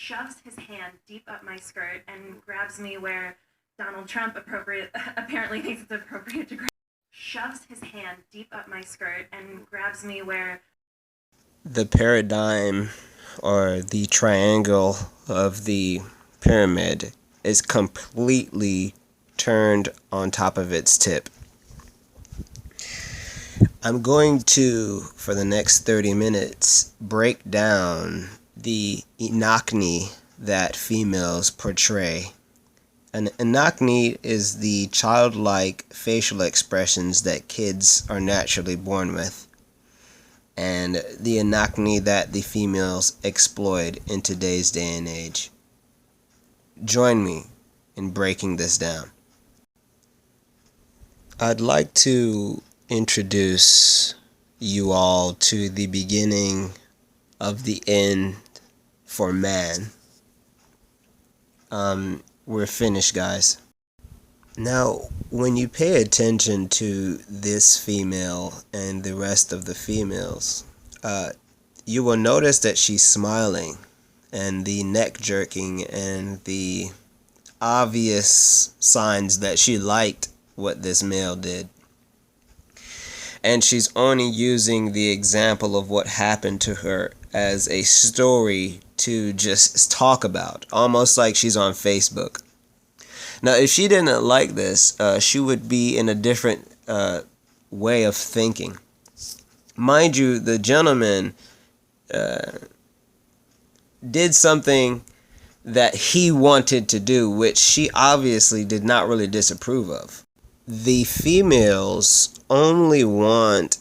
shoves his hand deep up my skirt and grabs me where Donald Trump apparently thinks it's appropriate to grab. Shoves his hand deep up my skirt and grabs me where the paradigm or the triangle of the pyramid is completely turned on top of its tip. I'm going to, for the next 30 minutes, break down the enocny that females portray. An enocny is the childlike facial expressions that kids are naturally born with, and the enocny that the females exploit in today's day and age. Join me in breaking this down. I'd like to introduce you all to the beginning of the end for man. We're finished, guys. Now, when you pay attention to this female and the rest of the females, you will notice that she's smiling, and the neck jerking and the obvious signs that she liked what this male did. And she's only using the example of what happened to her as a story to just talk about, almost like she's on Facebook. Now, if she didn't like this, she would be in a different way of thinking. Mind you, the gentleman did something that he wanted to do, which she obviously did not really disapprove of. The females only want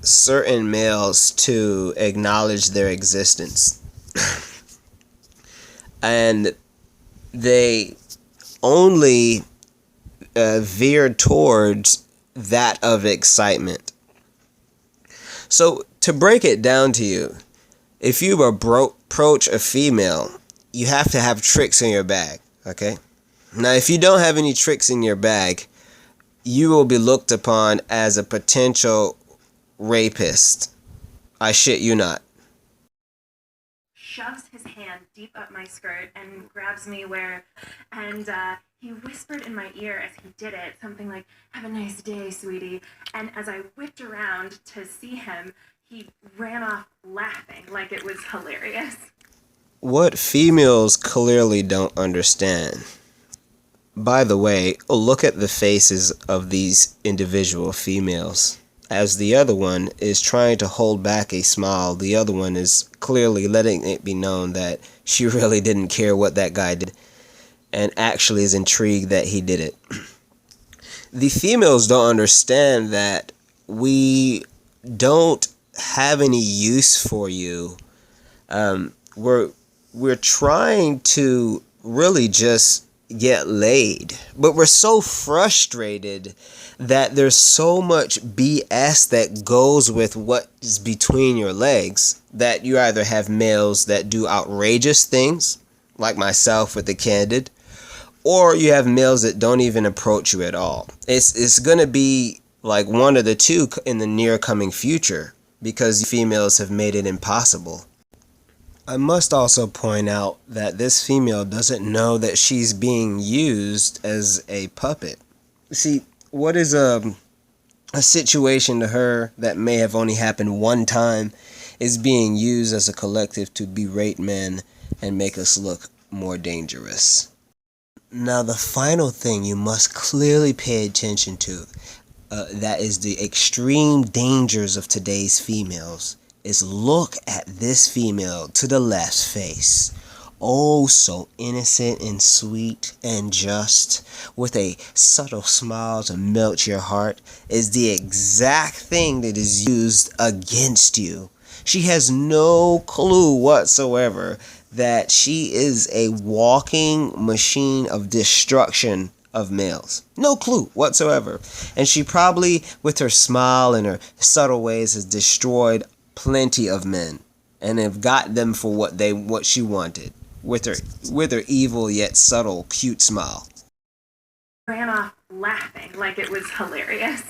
certain males to acknowledge their existence. And they only veer towards that of excitement. So, to break it down to you, if you approach a female, you have to have tricks in your bag, okay? Now, if you don't have any tricks in your bag, you will be looked upon as a potential rapist. I shit you not. Shoves his hand deep up my skirt and grabs me and he whispered in my ear as he did it, something like, "Have a nice day, sweetie." And as I whipped around to see him, he ran off laughing like it was hilarious. What females clearly don't understand. By the way, look at the faces of these individual females. As the other one is trying to hold back a smile, the other one is clearly letting it be known that she really didn't care what that guy did and actually is intrigued that he did it. The females don't understand that we don't have any use for you. We're trying to really just get laid, but we're so frustrated that there's so much BS that goes with what is between your legs that you either have males that do outrageous things, like myself with the candid, or you have males that don't even approach you at all. It's gonna be like one of the two in the near coming future, because females have made it impossible. I must also point out that this female doesn't know that she's being used as a puppet. See, what is a situation to her that may have only happened one time is being used as a collective to berate men and make us look more dangerous. Now, the final thing you must clearly pay attention to, that is the extreme dangers of today's females, is look at this female to the left's face. Oh, so innocent and sweet and just, with a subtle smile to melt your heart, is the exact thing that is used against you. She has no clue whatsoever that she is a walking machine of destruction of males. No clue whatsoever. And she probably, with her smile and her subtle ways, has destroyed plenty of men and have got them for what she wanted with her evil yet subtle cute smile. Ran off laughing like it was hilarious.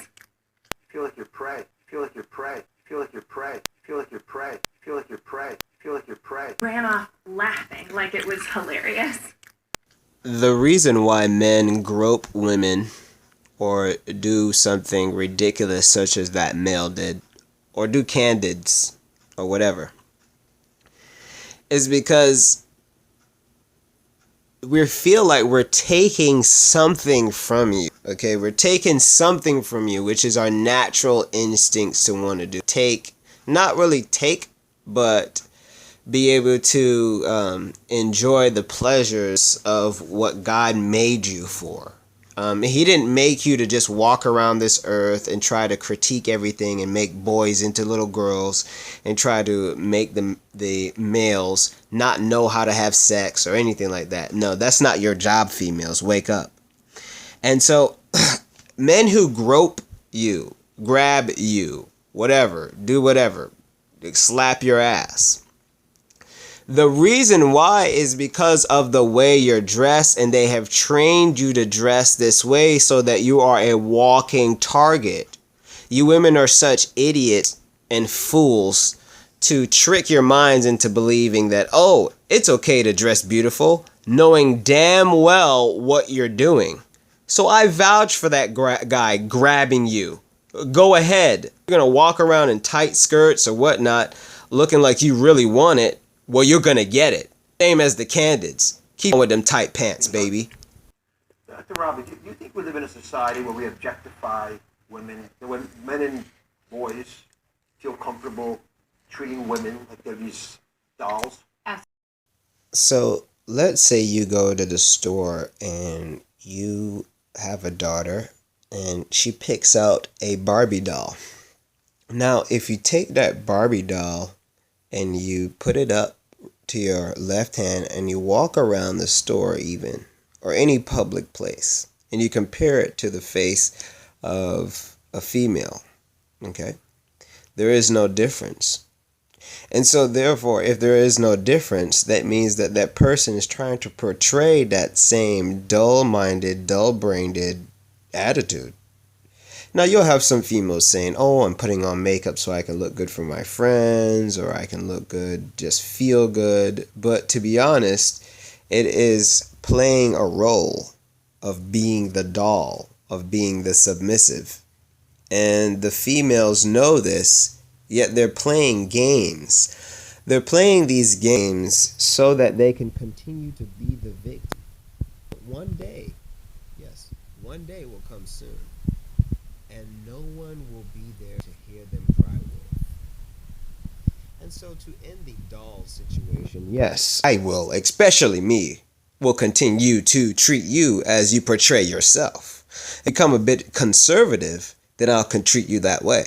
Feel like you're prey. Feel like you're prey. Feel like you're prey. Feel like you're prey. Feel like you're prey. feel like you're prey. Ran off laughing like it was hilarious. The reason why men grope women or do something ridiculous such as that male did, or do candids or whatever, is because we feel like we're taking something from you. Okay, we're taking something from you, which is our natural instincts to want to do. Not really take, but be able to enjoy the pleasures of what God made you for. He didn't make you to just walk around this earth and try to critique everything and make boys into little girls and try to make the males not know how to have sex or anything like that. No, that's not your job, females. Wake up. And so men who grope you, grab you, whatever, do whatever, slap your ass. The reason why is because of the way you're dressed, and they have trained you to dress this way so that you are a walking target. You women are such idiots and fools to trick your minds into believing that, oh, it's okay to dress beautiful, knowing damn well what you're doing. So I vouch for that guy grabbing you. Go ahead. You're going to walk around in tight skirts or whatnot, looking like you really want it. Well, you're going to get it. Same as the candids. Keep on with them tight pants, baby. Dr. Robbie, do you think we live in a society where we objectify women, when men and boys feel comfortable treating women like they're these dolls? So let's say you go to the store and you have a daughter and she picks out a Barbie doll. Now, if you take that Barbie doll and you put it up to your left hand and you walk around the store even, or any public place, and you compare it to the face of a female, okay, there is no difference. And so therefore, if there is no difference, that means that that person is trying to portray that same dull-minded, dull-brained attitude. Now, you'll have some females saying, oh, I'm putting on makeup so I can look good for my friends, or I can look good, just feel good. But to be honest, it is playing a role of being the doll, of being the submissive. And the females know this, yet they're playing games. They're playing these games so that they can continue to be the victim. But one day, yes, one day will come soon, and no one will be there to hear them cry wolf. And so to end the doll situation, yes, I will, especially me, will continue to treat you as you portray yourself. Become a bit conservative, then I'll treat you that way.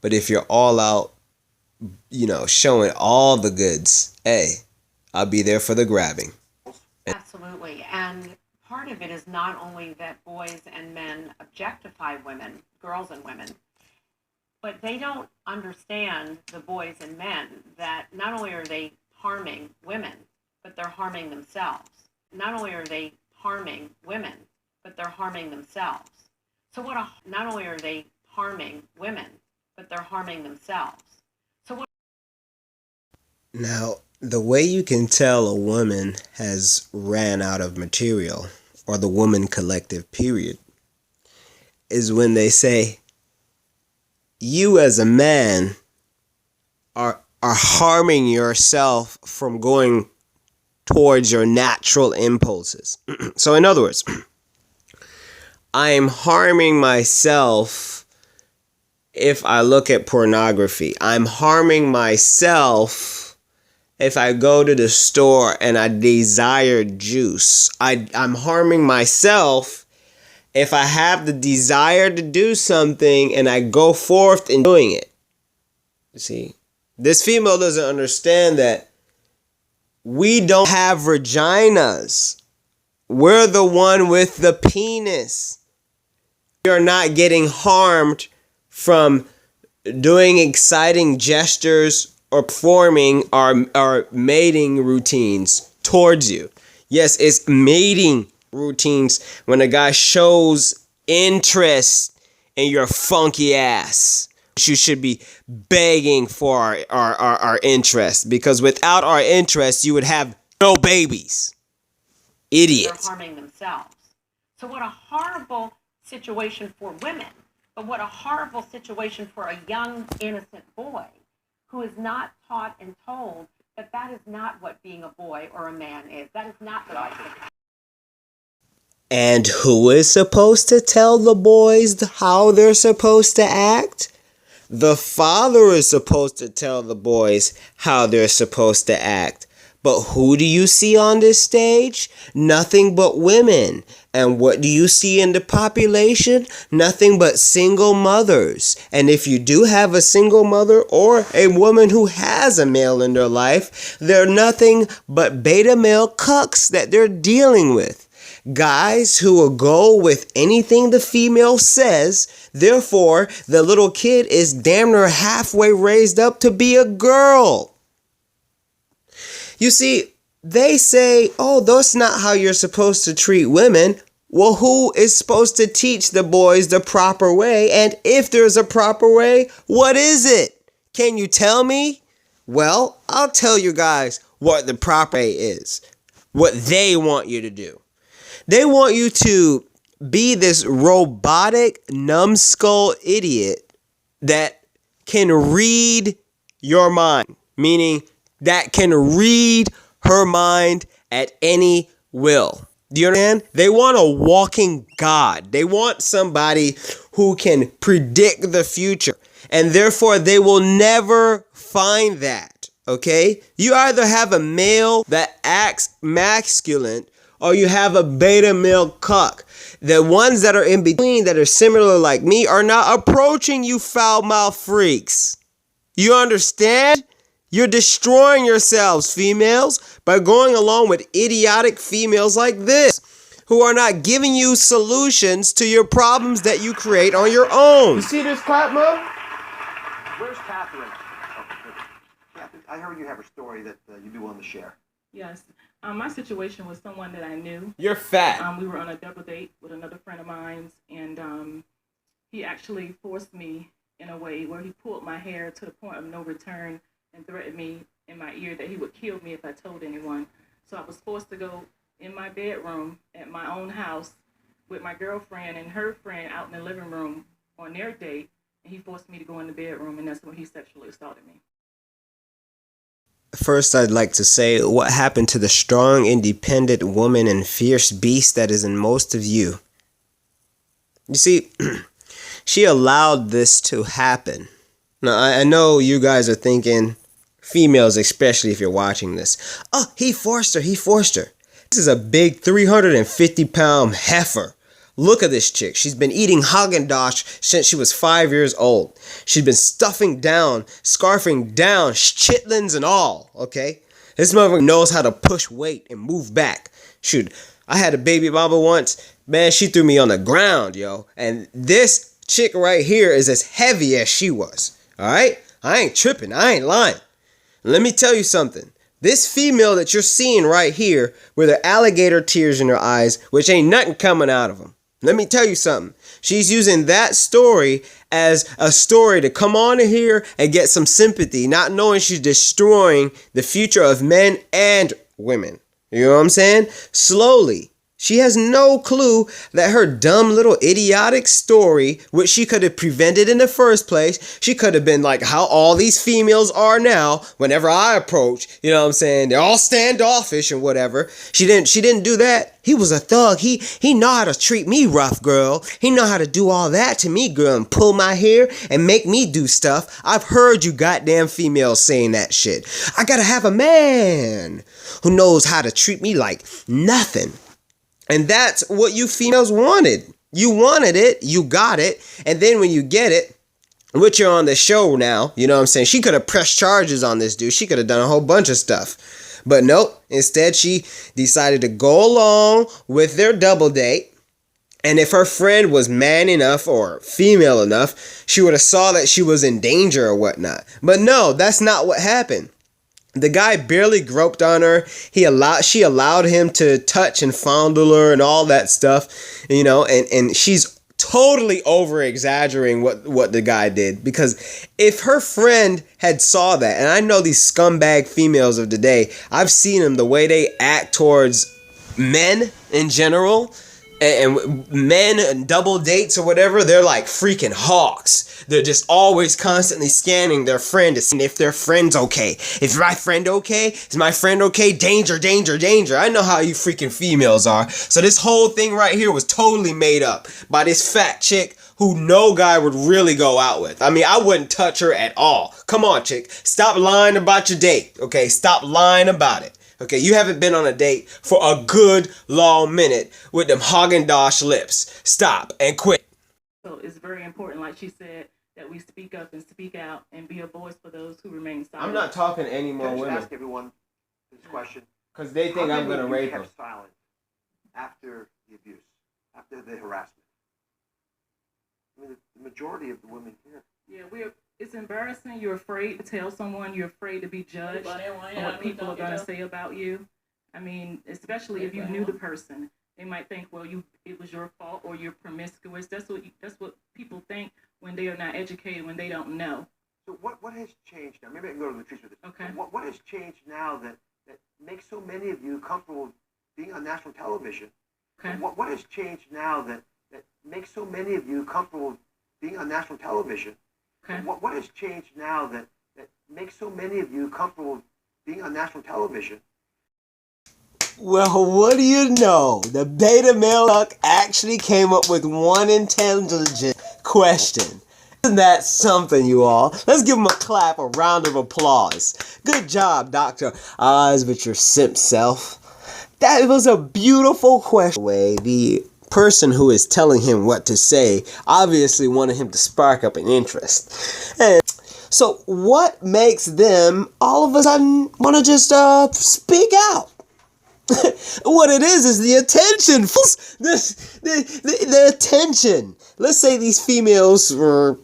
But if you're all out, showing all the goods, hey, I'll be there for the grabbing. Absolutely. And part of it is not only that boys and men objectify women, girls and women, but they don't understand, the boys and men, that not only are they harming women, but they're harming themselves. Not only are they harming women, but they're harming themselves. So not only are they harming women, but they're harming themselves. Now, the way you can tell a woman has ran out of material, or the woman collective period, is when they say, you as a man are harming yourself from going towards your natural impulses. So in other words, I am harming myself if I look at pornography. I'm harming myself if I go to the store and I desire juice. I'm harming myself if I have the desire to do something and I go forth in doing it. You see, this female doesn't understand that we don't have vaginas. We're the one with the penis. We are not getting harmed from doing exciting gestures or performing our mating routines towards you. Yes, it's mating routines when a guy shows interest in your funky ass, you should be begging for our interest, because without our interest, you would have no babies. Idiots. They're harming themselves. So what a horrible situation for women, but what a horrible situation for a young, innocent boy who is not taught and told that that is not what being a boy or a man is. That is not the right thing. And who is supposed to tell the boys how they're supposed to act? The father is supposed to tell the boys how they're supposed to act. But who do you see on this stage? Nothing but women. And what do you see in the population? Nothing but single mothers. And if you do have a single mother or a woman who has a male in their life, they're nothing but beta male cucks that they're dealing with. Guys who will go with anything the female says. Therefore, the little kid is damn near halfway raised up to be a girl. You see, they say, oh, that's not how you're supposed to treat women. Well, who is supposed to teach the boys the proper way? And if there's a proper way, what is it? Can you tell me? Well, I'll tell you guys what the proper way is. What they want you to do. They want you to be this robotic, numbskull idiot that can read your mind. Meaning that can read her mind at any will. Do you understand? They want a walking God. They want somebody who can predict the future. And therefore, they will never find that. Okay? You either have a male that acts masculine, or you have a beta male cuck. The ones that are in between that are similar like me are not approaching you foul-mouthed freaks. You understand? You're destroying yourselves, females, by going along with idiotic females like this, who are not giving you solutions to your problems that you create on your own. You see this clap, Mom? Where's Catherine? Catherine, I heard you have a story that you do want to share. Yes. My situation was someone that I knew. You're fat. We were on a double date with another friend of mine, and he actually forced me in a way where he pulled my hair to the point of no return and threatened me in my ear that he would kill me if I told anyone. So I was forced to go in my bedroom at my own house with my girlfriend and her friend out in the living room on their date, and he forced me to go in the bedroom, and that's when he sexually assaulted me. First, I'd like to say what happened to the strong, independent woman and fierce beast that is in most of you. You see, she allowed this to happen. Now, I know you guys are thinking, females especially if you're watching this, oh, he forced her. This is a big 350-pound heifer. Look at this chick. She's been eating Haagen-Dazs since she was 5 years old. She's been stuffing down, scarfing down, chitlins and all, okay? This motherfucker knows how to push weight and move back. Shoot, I had a baby mama once. Man, she threw me on the ground, yo. And this chick right here is as heavy as she was, all right? I ain't tripping. I ain't lying. Let me tell you something. This female that you're seeing right here with her alligator tears in her eyes, which ain't nothing coming out of them. Let me tell you something. She's using that story as a story to come on in here and get some sympathy, not knowing she's destroying the future of men and women. You know what I'm saying? Slowly. She has no clue that her dumb little idiotic story, which she could have prevented in the first place, she could have been like how all these females are now whenever I approach, you know what I'm saying? They're all standoffish and whatever. She didn't do that. He was a thug. He know how to treat me rough, girl. He know how to do all that to me, girl, and pull my hair and make me do stuff. I've heard you goddamn females saying that shit. I gotta have a man who knows how to treat me like nothing. And that's what you females wanted. You wanted it, you got it, and then when you get it, which you're on the show now, you know what I'm saying? She could have pressed charges on this dude. She could have done a whole bunch of stuff. But nope, instead she decided to go along with their double date. And if her friend was man enough or female enough, she would have saw that she was in danger or whatnot. But no, that's not what happened. The guy barely groped on her. She allowed him to touch and fondle her and all that stuff, you know, and she's totally over exaggerating what the guy did, because if her friend had saw that, and I know these scumbag females of today, I've seen them, the way they act towards men in general, and men and double dates or whatever, they're like freaking hawks. They're just always constantly scanning their friend to see if their friend's okay. Is my friend okay? Is my friend okay? Danger, danger, danger. I know how you freaking females are. So this whole thing right here was totally made up by this fat chick who no guy would really go out with. I mean, I wouldn't touch her at all. Come on, chick. Stop lying about your date, okay? Stop lying about it. Okay, you haven't been on a date for a good long minute with them Haagen-Dazs lips. Stop and quit. So it's very important, like she said, that we speak up and speak out and be a voice for those who remain silent. I'm not talking to any more Can I just women. ask everyone this question? Because they think I'm going to rape them. Kept silent after the abuse, after the harassment. I mean, the majority of the women here. Yeah, it's embarrassing. You're afraid to tell someone. You're afraid to be judged on what people are going to say about you. I mean, especially if you knew the person. They might think, well, it was your fault or you're promiscuous. That's what people think when they are not educated, when they don't know. So what has changed now? Maybe I can go to Latrice with this. Okay. What has changed now that makes so many of you comfortable being on national television? Okay. What has changed now that makes so many of you comfortable being on national television? Okay. What has changed now that makes so many of you comfortable being on national television? Well, what do you know? The beta male actually came up with one intelligent question. Isn't that something, you all? Let's give him a clap, a round of applause. Good job, Dr. Oz, with your simp self. That was a beautiful question. The person who is telling him what to say obviously wanted him to spark up an interest. And so what makes them all of a sudden want to just speak out? What it is the attention. The attention. Let's say these females were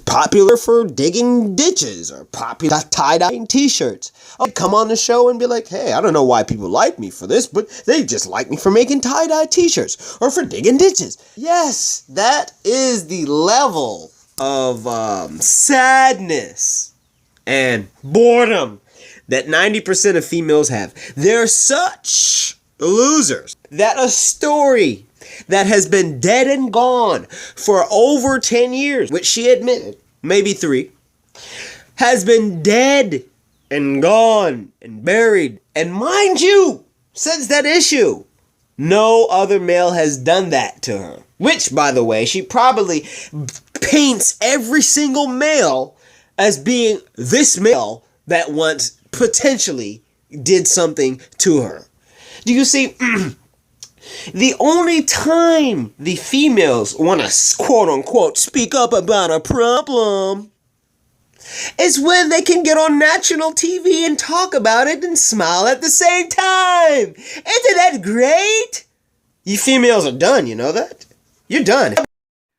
popular for digging ditches or popular tie-dyeing t-shirts. I'd come on the show and be like, hey, I don't know why people like me for this, but they just like me for making tie-dye t-shirts or for digging ditches. Yes, that is the level of sadness and boredom that 90% of females have. They're such losers that a story that has been dead and gone for over 10 years, which she admitted, maybe 3, has been dead and gone and buried. And mind you, since that issue, no other male has done that to her. Which, by the way, she probably paints every single male as being this male that once potentially did something to her. Do you see? The only time the females want to quote unquote speak up about a problem is when they can get on national TV and talk about it and smile at the same time. Isn't that great? You females are done, you know that? You're done.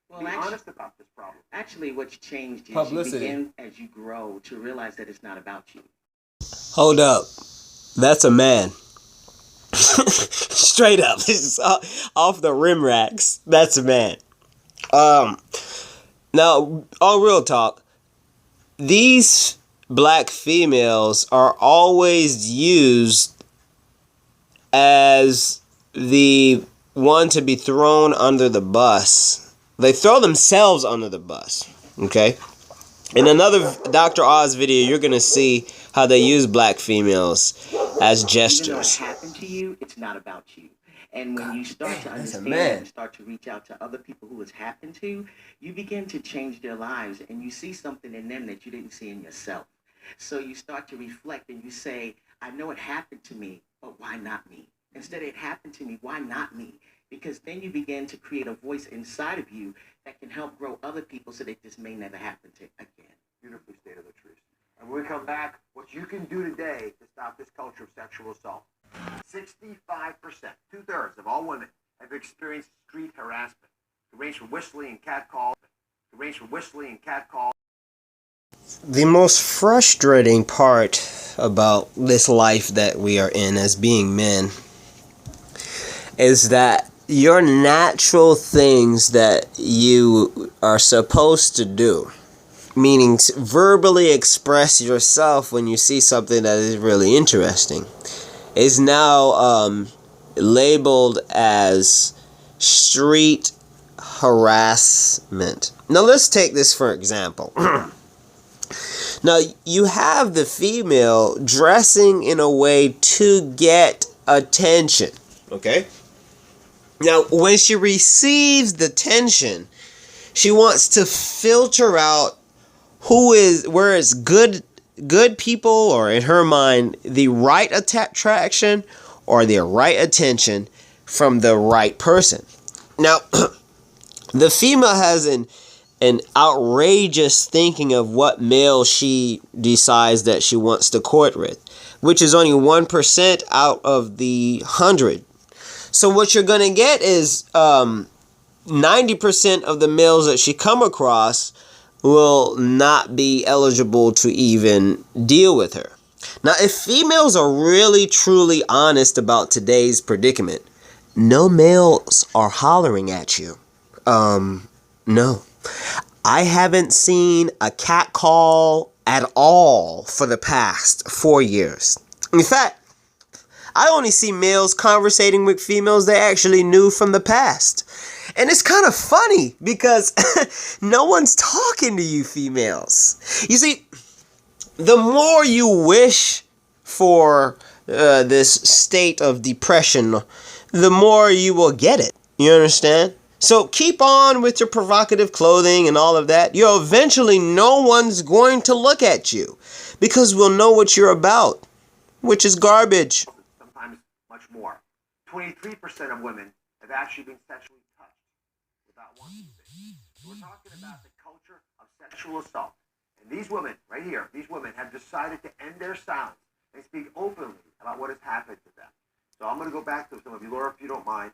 Well, Be honest about this problem. actually, what's changed is Publicity. you begin as you grow to realize that it's not about you. Hold up. That's a man. Straight up. This is off the rim racks. That's a man. Now, on real talk, these black females are always used as the one to be thrown under the bus. They throw themselves under the bus. Okay? In another Dr. Oz video, you're going to see how they use black females as Even though it gestures. happened to you, it's not about you. And when you start to that's a understand man. and start to reach out to other people who it's happened to, you begin to change their lives and you see something in them that you didn't see in yourself. So you start to reflect and you say, I know it happened to me, but why not me? Instead of it happened to me, why not me? Because then you begin to create a voice inside of you that can help grow other people so that this may never happen to again. Beautifully stated, Latrice. And when we come back, what you can do today to stop this culture of sexual assault. 65%, 2/3 of all women have experienced street harassment. It ranges from whistling and catcall. The most frustrating part about this life that we are in as being men is that your natural things that you are supposed to do, meaning verbally express yourself when you see something that is really interesting, is now labeled as street harassment. Now let's take this for example. Now you have the female dressing in a way to get attention, okay? Now when she receives the attention, she wants to filter out where is good people, or in her mind the right attraction or the right attention from the right person. Now the female has an outrageous thinking of what male she decides that she wants to court with, which is only 1% out of the 100. So what you're gonna get is 90% of the males that she come across will not be eligible to even deal with her. Now, if females are really truly honest about today's predicament, no males are hollering at you. No. I haven't seen a cat call at all for the past 4 years. In fact, I only see males conversating with females they actually knew from the past. And it's kind of funny because no one's talking to you females. You see, the more you wish for this state of depression, the more you will get it. You understand? So keep on with your provocative clothing and all of that. Eventually no one's going to look at you because we'll know what you're about, which is garbage. Sometimes much more. 23% of women have actually been sexually touched without wanting to be. So we're talking about the culture of sexual assault. And these women, right here, these women have decided to end their silence and speak openly about what has happened to them. So I'm going to go back to some of you, Laura, if you don't mind.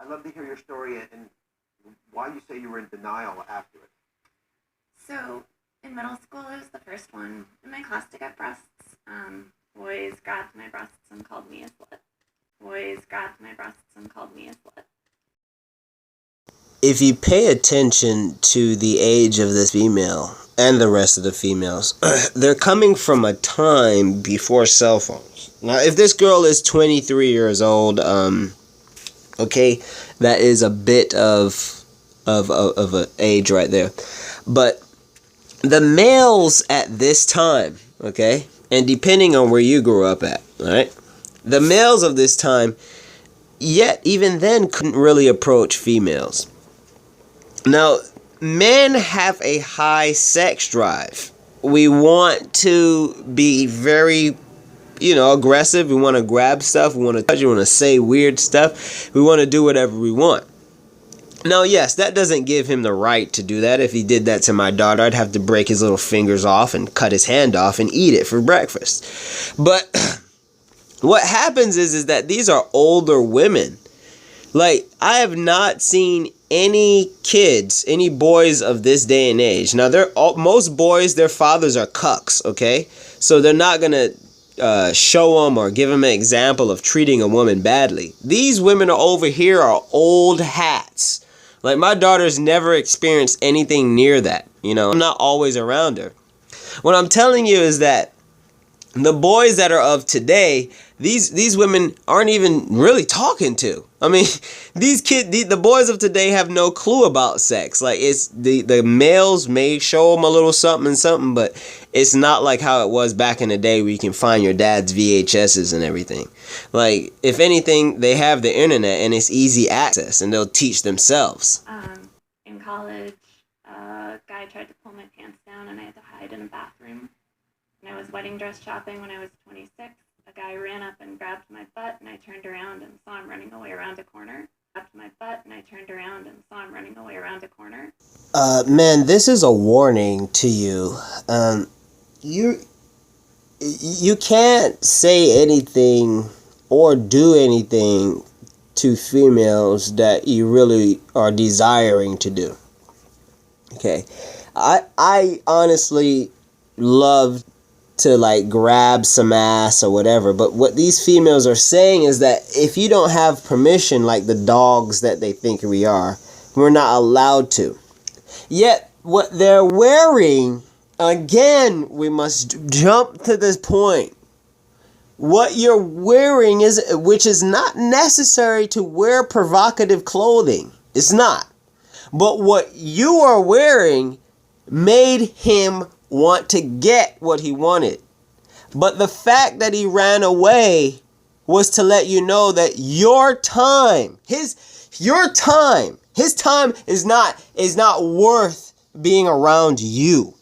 I'd love to hear your story and why you say you were in denial after it. So in middle school, I was the first one in my class to get breasts. Boys grabbed my breasts and called me a slut. Boys grabbed my breasts and called me a slut. If you pay attention to the age of this female and the rest of the females, they're coming from a time before cell phones. Now, if this girl is 23 years old, okay, that is a bit of an age right there. But the males at this time, okay, and depending on where you grew up at, all right, the males of this time, yet even then couldn't really approach females. Now, men have a high sex drive. We want to be very, aggressive. We want to grab stuff. We want to touch. We want to say weird stuff. We want to do whatever we want. Now, yes, that doesn't give him the right to do that. If he did that to my daughter, I'd have to break his little fingers off and cut his hand off and eat it for breakfast. But what happens is that these are older women. Like, I have not seen any kids, any boys of this day and age. Now, most boys, their fathers are cucks, okay? So they're not going to show them or give them an example of treating a woman badly. These women over here are old hats. Like, my daughter's never experienced anything near that. I'm not always around her. What I'm telling you is that the boys that are of today, these women aren't even really talking to. I mean, the boys of today have no clue about sex. Like, it's the males may show them a little something, but it's not like how it was back in the day where you can find your dad's VHSs and everything. Like, if anything, they have the internet and it's easy access and they'll teach themselves. In college, a guy tried to pull my pants down and I had to hide in a bathroom. When I was wedding dress shopping when I was 26, a guy ran up and grabbed my butt, and I turned around and saw him running away around a corner. Grabbed my butt, and I turned around and saw him running away around a corner. Man, this is a warning to you. You can't say anything or do anything to females that you really are desiring to do. Okay, I honestly love to like grab some ass or whatever. But what these females are saying is that if you don't have permission, like the dogs that they think we are, we're not allowed to. Yet what they're wearing, again, we must jump to this point. What you're wearing is, which is not necessary to wear provocative clothing. It's not. But what you are wearing made him want to get what he wanted. But the fact that he ran away was to let you know that your time, his time is not worth being around you.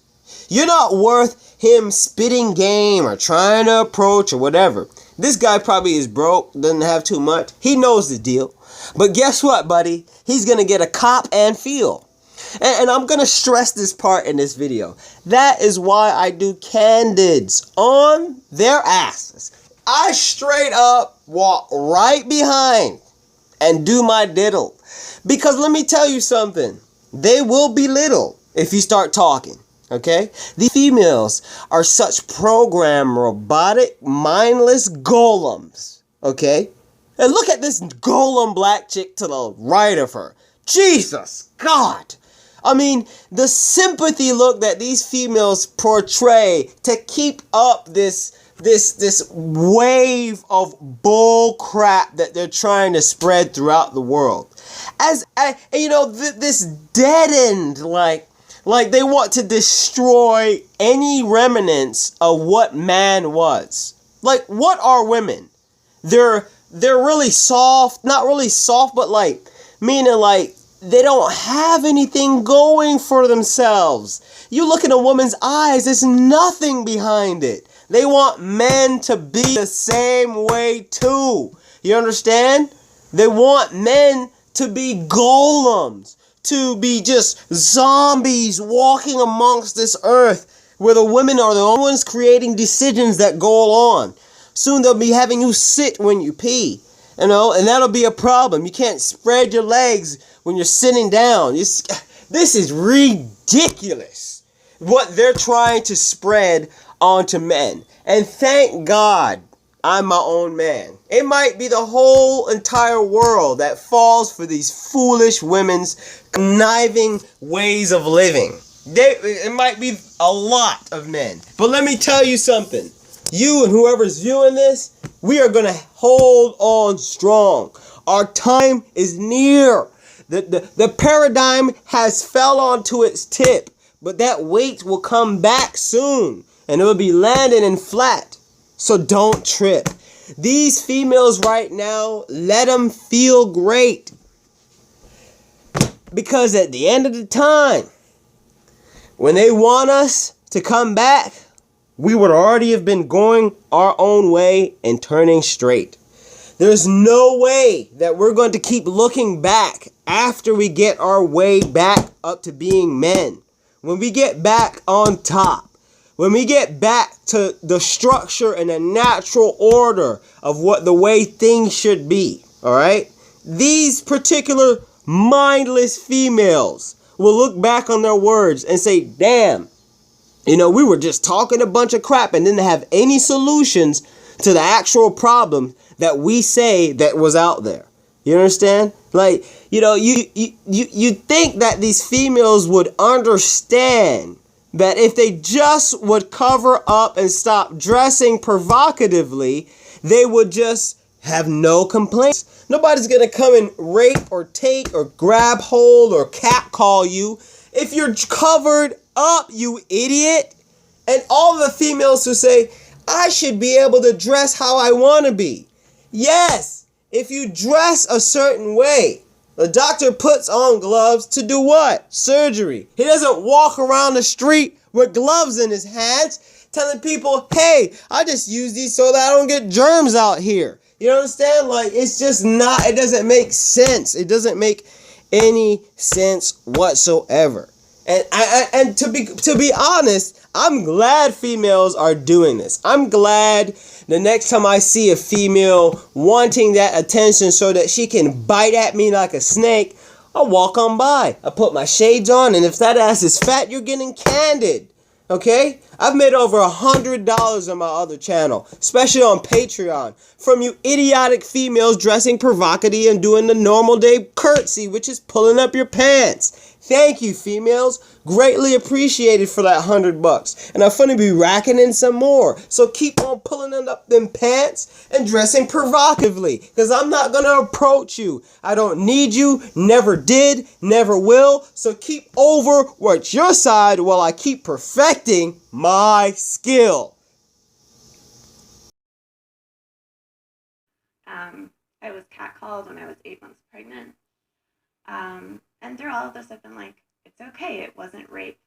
You're not worth him spitting game or trying to approach or whatever. This guy probably is broke, doesn't have too much. He knows the deal. But guess what, buddy? He's going to get a cop and feel. And I'm going to stress this part in this video. That is why I do candids on their asses. I straight up walk right behind and do my diddle. Because let me tell you something. They will belittle if you start talking. Okay? The females are such programmed, robotic, mindless golems. Okay? And look at this golem black chick to the right of her. Jesus God! I mean, the sympathy look that these females portray to keep up this wave of bull crap that they're trying to spread throughout the world. As you know, this deadened, like they want to destroy any remnants of what man was. Like, what are women? They're really soft, not really soft, but like, meaning like, they don't have anything going for themselves. You look in a woman's eyes, there's nothing behind it. They want men to be the same way too. You understand? They want men to be golems, to be just zombies walking amongst this earth, where the women are the only ones creating decisions that go on. Soon they'll be having you sit when you pee. You know, and that'll be a problem. You can't spread your legs when you're sitting down. This is ridiculous, what they're trying to spread onto men. And thank God I'm my own man. It might be the whole entire world that falls for these foolish women's conniving ways of living. It might be a lot of men. But let me tell you something. You and whoever's viewing this, we are going to hold on strong. Our time is near. The paradigm has fell onto its tip, but that weight will come back soon, and it will be landing in flat. So don't trip. These females right now, let them feel great. Because at the end of the time, when they want us to come back, we would already have been going our own way and turning straight. There's no way that we're going to keep looking back after we get our way back up to being men. When we get back on top, when we get back to the structure and the natural order of what the way things should be, all right? These particular mindless females will look back on their words and say, damn, you know, we were just talking a bunch of crap and didn't have any solutions to the actual problem that we say that was out there. You understand? Like, you know, you think that these females would understand that if they just would cover up and stop dressing provocatively, they would just have no complaints. Nobody's going to come and rape or take or grab hold or catcall you if you're covered up, you idiot. And all the females who say, I should be able to dress how I want to be. Yes, if you dress a certain way. The doctor puts on gloves to do what? Surgery. He doesn't walk around the street with gloves in his hands telling people, hey, I just use these so that I don't get germs out here. You understand? Like, it's just not, it doesn't make sense. It doesn't make any sense whatsoever. And to be honest, I'm glad females are doing this. I'm glad the next time I see a female wanting that attention so that she can bite at me like a snake, I'll walk on by. I put my shades on, and if that ass is fat, you're getting candid. Okay? I've made over $100 on my other channel, especially on Patreon, from you idiotic females dressing provocative and doing the normal day curtsy, which is pulling up your pants. Thank you, females. Greatly appreciated for that $100. And I'm finna be racking in some more. So keep on pulling up them pants and dressing provocatively. Because I'm not gonna approach you. I don't need you, never did, never will. So keep over what's your side while I keep perfecting my skill. I was catcalled when I was 8 months pregnant. And through all of this, I've been like, it's okay. It wasn't rape.